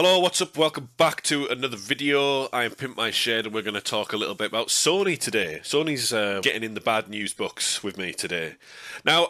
Hello, what's up? Welcome back to another video. I am Pimp My Shed and we're going to talk a little bit about Sony today. Sony's getting in the bad news books with me today. Now,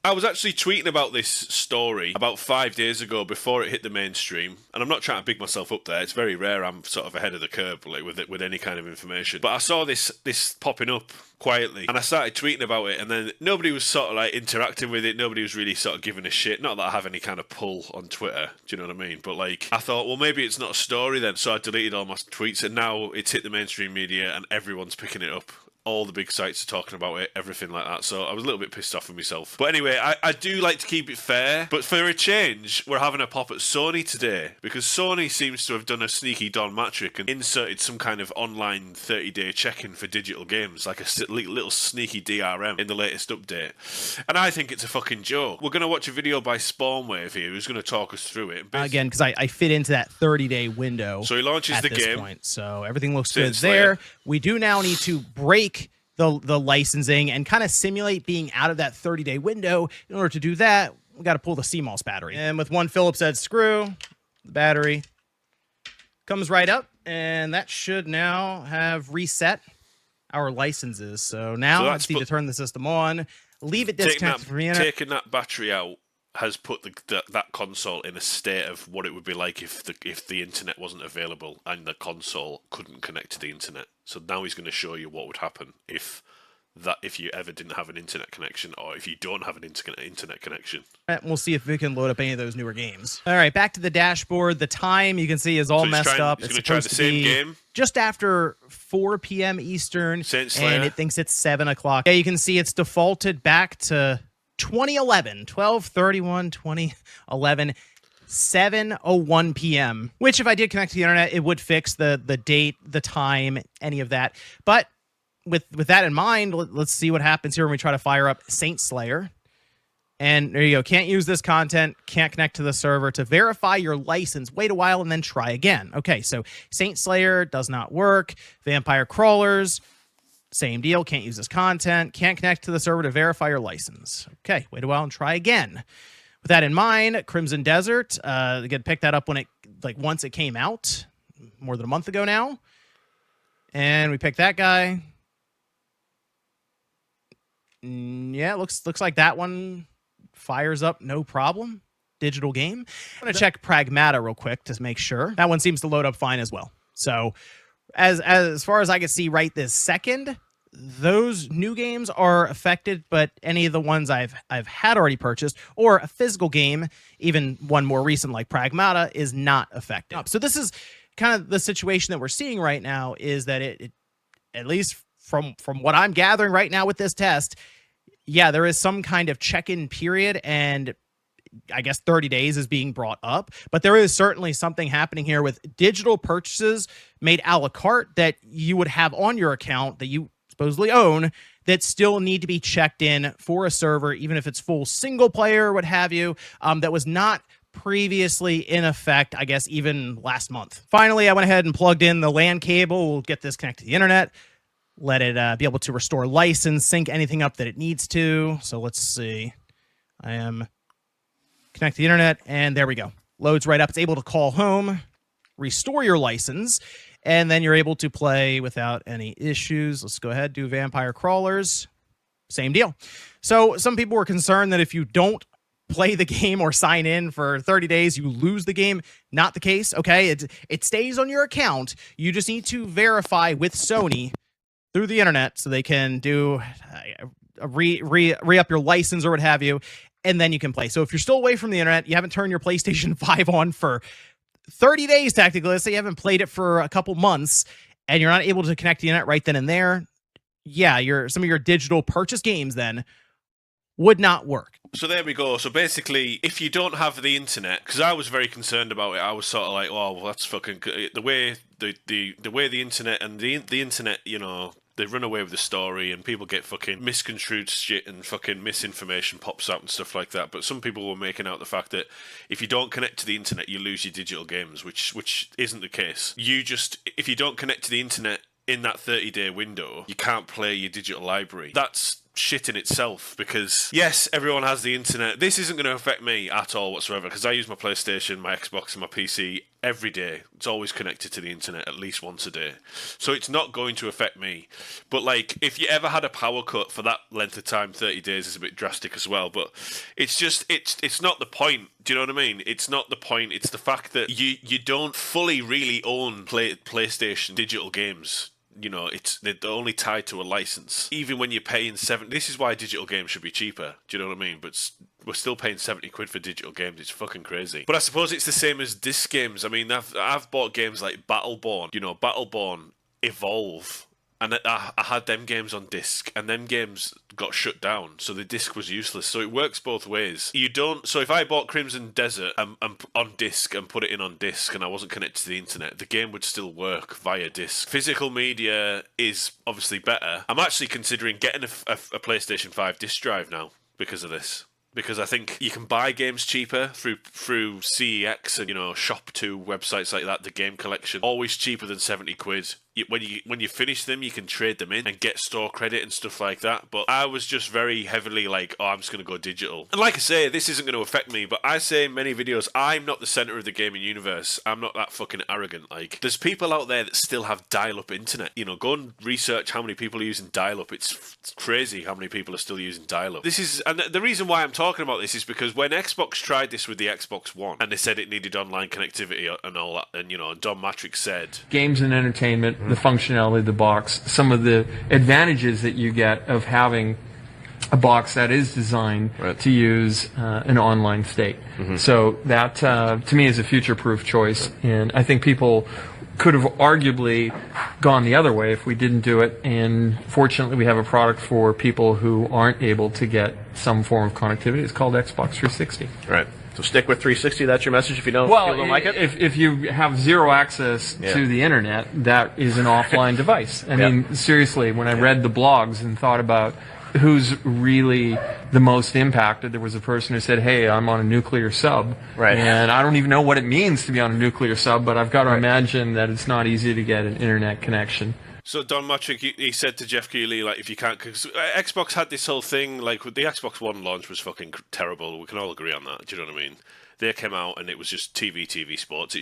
I was actually tweeting about this story about 5 days ago before it hit the mainstream, and I'm not trying to big myself up there. It's very rare I'm sort of ahead of the curve like, with any kind of information. But I saw this popping up quietly, and I started tweeting about it, and then nobody was sort of like interacting with it. Nobody was really sort of giving a shit. Not that I have any kind of pull on Twitter, do you know what I mean? But like, I thought, well, maybe it's not a story then, so I deleted all my tweets, and now it's hit the mainstream media, and everyone's picking it up. All the big sites are talking about it, everything like that. So I was a little bit pissed off with myself. But anyway, I do like to keep it fair. But for a change, we're having a pop at Sony today, because Sony seems to have done a sneaky Don Matrick and inserted some kind of online 30-day check-in for digital games, like a little sneaky DRM in the latest update. And I think it's a fucking joke. We're going to watch a video by Spawnwave here, who's going to talk us through it. Again, because I fit into that 30-day window. So he launches at the this game. Point. So everything looks good there. We do now need to break the licensing and kind of simulate being out of that 30-day window. In order to do that, we got to pull the CMOS battery. And with one Phillips head screw, the battery comes right up, and that should now have reset our licenses. So now I just need to turn the system on, leave it disconnected from the internet. Taking that battery out has put that console in a state of what it would be like if the internet wasn't available and the console couldn't connect to the internet. So now he's going to show you what would happen if you ever didn't have an internet connection, or if you don't have an internet connection. We'll see if we can load up any of those newer games. All right, back to the dashboard. The time you can see is all messed up. It's going to try the same game just after 4 p.m. Eastern, and it thinks it's 7 o'clock. Yeah, you can see it's defaulted back to 2011, 12/31/2011, 7:01 p.m. Which, if I did connect to the internet, it would fix the date, the time, any of that. But with that in mind, let's see what happens here when we try to fire up Saint Slayer. And there you go. Can't use this content. Can't connect to the server. To verify your license, wait a while and then try again. Okay, so Saint Slayer does not work. Vampire Crawlers, same deal. Can't use this content. Can't connect to the server to verify your license. Okay, wait a while and try again. With that in mind, Crimson Desert, again, picked that up when once it came out, more than a month ago now. And we picked that guy. Yeah, looks like that one fires up no problem. Digital game. I'm going to check Pragmata real quick to make sure. That one seems to load up fine as well. So as far as I can see right this second, those new games are affected, but any of the ones I've had already purchased, or a physical game, even one more recent like Pragmata, is not affected. So this is kind of the situation that we're seeing right now, is that it at least from what I'm gathering right now with this test, yeah, there is some kind of check-in period, and I guess 30 days is being brought up, but there is certainly something happening here with digital purchases made a la carte that you would have on your account that you supposedly own that still need to be checked in for a server, even if it's full single player or what have you, that was not previously in effect, I guess, even last month. Finally, I went ahead and plugged in the LAN cable. We'll get this connected to the internet, let it be able to restore license, sync anything up that it needs to. So let's see. I am connect to the internet, and there we go. Loads right up. It's able to call home, restore your license, and then you're able to play without any issues. Let's go ahead, do Vampire Crawlers. Same deal. So some people were concerned that if you don't play the game or sign in for 30 days, you lose the game. Not the case, okay? It stays on your account. You just need to verify with Sony through the internet so they can do re-up your license or what have you, and then you can play. So if you're still away from the internet, you haven't turned your PlayStation 5 on for 30 days, technically, let's say you haven't played it for a couple months, and you're not able to connect to the internet right then and there, yeah, some of your digital purchase games then would not work. So there we go. So basically, if you don't have the internet, because I was very concerned about it, I was sort of like, oh, well, that's fucking the way the internet and the internet, you know, they run away with the story, and people get fucking misconstrued shit, and fucking misinformation pops up and stuff like that. But some people were making out the fact that if you don't connect to the internet, you lose your digital games, which isn't the case. If you don't connect to the internet in that 30-day window, you can't play your digital library. That's shit in itself, because yes, everyone has the internet. This isn't going to affect me at all whatsoever, because I use my PlayStation, my Xbox, and my PC every day. It's always connected to the internet at least once a day, so it's not going to affect me. But like, if you ever had a power cut for that length of time, 30 days is a bit drastic as well, but it's just it's not the point. Do you know what I mean? It's not the point. It's the fact that you don't fully really own PlayStation digital games. You know, they're only tied to a license. Even when you're paying this is why digital games should be cheaper. Do you know what I mean? But we're still paying 70 quid for digital games. It's fucking crazy. But I suppose it's the same as disc games. I mean, I've bought games like Battleborn. You know, Battleborn Evolve. And I had them games on disc, and them games got shut down, so the disc was useless. So it works both ways. So if I bought Crimson Desert on disc and put it in on disc, and I wasn't connected to the internet, the game would still work via disc. Physical media is obviously better. I'm actually considering getting a PlayStation 5 disc drive now because of this. Because I think you can buy games cheaper through CEX and, you know, Shop2 websites like that. The game collection always cheaper than 70 quid. When you finish them, you can trade them in and get store credit and stuff like that. But I was just very heavily like, oh, I'm just going to go digital. And like I say, this isn't going to affect me, but I say in many videos, I'm not the center of the gaming universe. I'm not that fucking arrogant. Like, there's people out there that still have dial-up internet. You know, go and research how many people are using dial-up. It's crazy how many people are still using dial-up. And the reason why I'm talking about this is because when Xbox tried this with the Xbox One, and they said it needed online connectivity and all that, and, you know, Don Matrix said, games and entertainment, the functionality of the box, some of the advantages that you get of having a box that is designed to use an online state. So that, to me, is a future-proof choice, and I think people could have arguably gone the other way if we didn't do it, and fortunately we have a product for people who aren't able to get some form of connectivity. It's called Xbox 360. Right. So stick with 360. That's your message if you don't like it? If you have zero access to the internet, that is an offline device. I mean, seriously, when I read the blogs and thought about who's really the most impacted, there was a person who said, hey, I'm on a nuclear sub. Right. And I don't even know what it means to be on a nuclear sub, but I've got to imagine that it's not easy to get an internet connection. So Don Matrick, he said to Jeff Keighley, like, if you can't, because Xbox had this whole thing, like, with the Xbox One launch was fucking terrible. We can all agree on that. Do you know what I mean? They came out and it was just TV sports.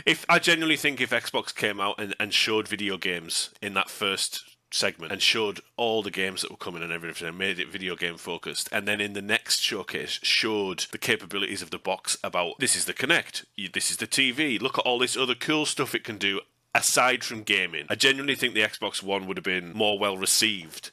If I genuinely think if Xbox came out and showed video games in that first segment and showed all the games that were coming and everything and made it video game focused, and then in the next showcase showed the capabilities of the box about this is the Kinect, this is the TV, look at all this other cool stuff it can do aside from gaming, I genuinely think the Xbox One would have been more well received.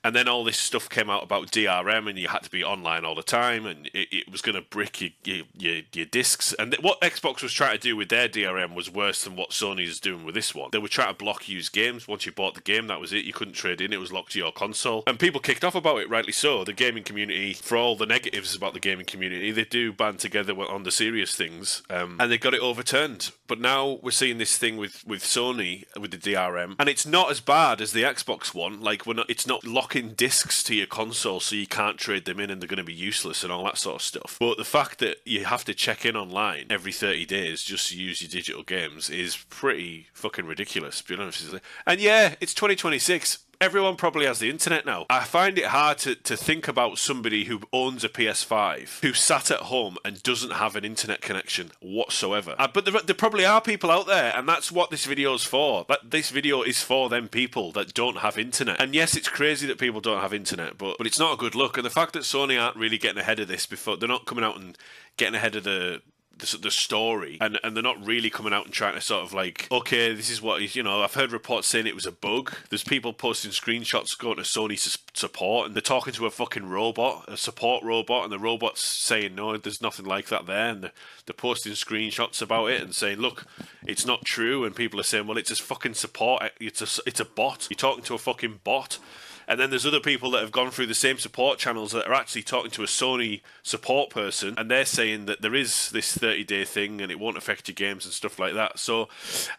And then all this stuff came out about DRM, and you had to be online all the time, and it was going to brick your discs. And what Xbox was trying to do with their DRM was worse than what Sony is doing with this one. They were trying to block used games. Once you bought the game, that was it. You couldn't trade in. It was locked to your console. And people kicked off about it, rightly so. The gaming community, for all the negatives about the gaming community, they do band together on the serious things, and they got it overturned. But now we're seeing this thing with Sony, with the DRM, and it's not as bad as the Xbox One. Like, it's not locking discs to your console so you can't trade them in and they're going to be useless and all that sort of stuff. But the fact that you have to check in online every 30 days just to use your digital games is pretty fucking ridiculous, to be honest. And yeah, it's 2026. Everyone probably has the internet now. I find it hard to think about somebody who owns a PS5 who sat at home and doesn't have an internet connection whatsoever. But there probably are people out there, and that's what this video is for. This video is for them people that don't have internet. And yes, it's crazy that people don't have internet, but it's not a good look. And the fact that Sony aren't really getting ahead of this before, they're not coming out and getting ahead of the story, and they're not really coming out and trying to sort of like, okay, this is what is, you know, I've heard reports saying it was a bug. There's people posting screenshots going to Sony support, and they're talking to a fucking robot, a support robot, and the robot's saying, no, there's nothing like that there, and they're posting screenshots about it and saying, look, it's not true, and people are saying, well, it's a fucking support, it's a bot, you're talking to a fucking bot. And then there's other people that have gone through the same support channels that are actually talking to a Sony support person, and they're saying that there is this 30-day thing and it won't affect your games and stuff like that. So,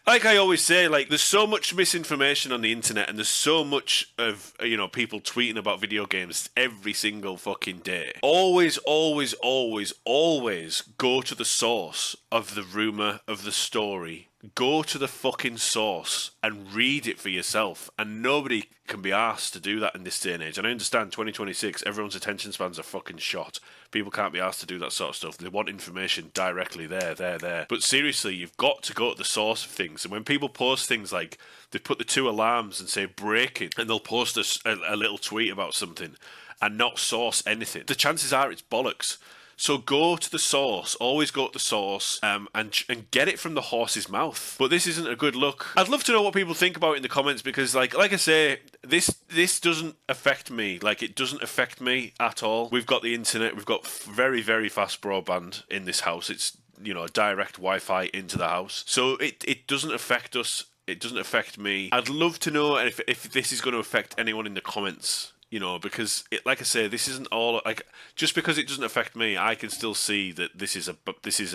like I always say, like, there's so much misinformation on the internet, and there's so much of, you know, people tweeting about video games every single fucking day. Always, always, always, always go to the source of the rumor, of the story, go to the fucking source and read it for yourself. And nobody can be asked to do that in this day and age. And I understand 2026, everyone's attention spans are fucking shot. People can't be asked to do that sort of stuff. They want information directly there. But seriously, you've got to go to the source of things. And when people post things like they put the 2 alarms and say breaking, and they'll post a little tweet about something and not source anything, the chances are it's bollocks. So go to the source. Always go to the source and get it from the horse's mouth. But this isn't a good look. I'd love to know what people think about it in the comments because, like I say, this doesn't affect me. Like, it doesn't affect me at all. We've got the internet. We've got very, very fast broadband in this house. It's, direct Wi-Fi into the house. So it doesn't affect us. It doesn't affect me. I'd love to know if this is going to affect anyone in the comments. Because like I say, this isn't all like just because it doesn't affect me. I can still see that this is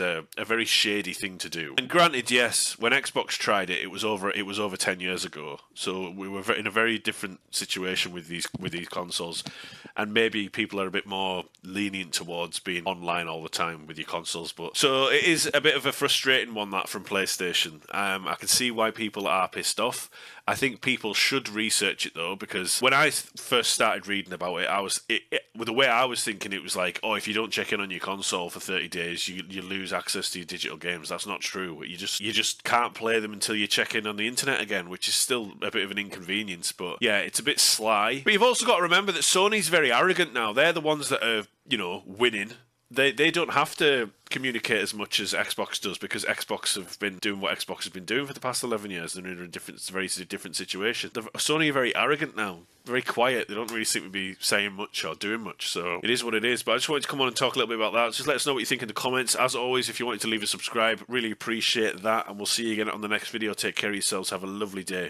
a very shady thing to do. And granted, yes, when Xbox tried it, it was over 10 years ago. So we were in a very different situation with these consoles, and maybe people are a bit more lenient towards being online all the time with your consoles. But so it is a bit of a frustrating one that from PlayStation. I can see why people are pissed off. I think people should research it though, because when I first started reading about it, with the way I was thinking, it was like, oh, if you don't check in on your console for 30 days, you lose access to your digital games. That's not true. You just can't play them until you check in on the internet again, which is still a bit of an inconvenience. But yeah, it's a bit sly. But you've also got to remember that Sony's very arrogant now. They're the ones that are, winning. They don't have to communicate as much as Xbox does because Xbox have been doing what Xbox has been doing for the past 11 years. They're in a very different situation. Sony are very arrogant now, very quiet. They don't really seem to be saying much or doing much. So it is what it is. But I just wanted to come on and talk a little bit about that. Just let us know what you think in the comments. As always, if you wanted to leave a subscribe, really appreciate that. And we'll see you again on the next video. Take care of yourselves. Have a lovely day.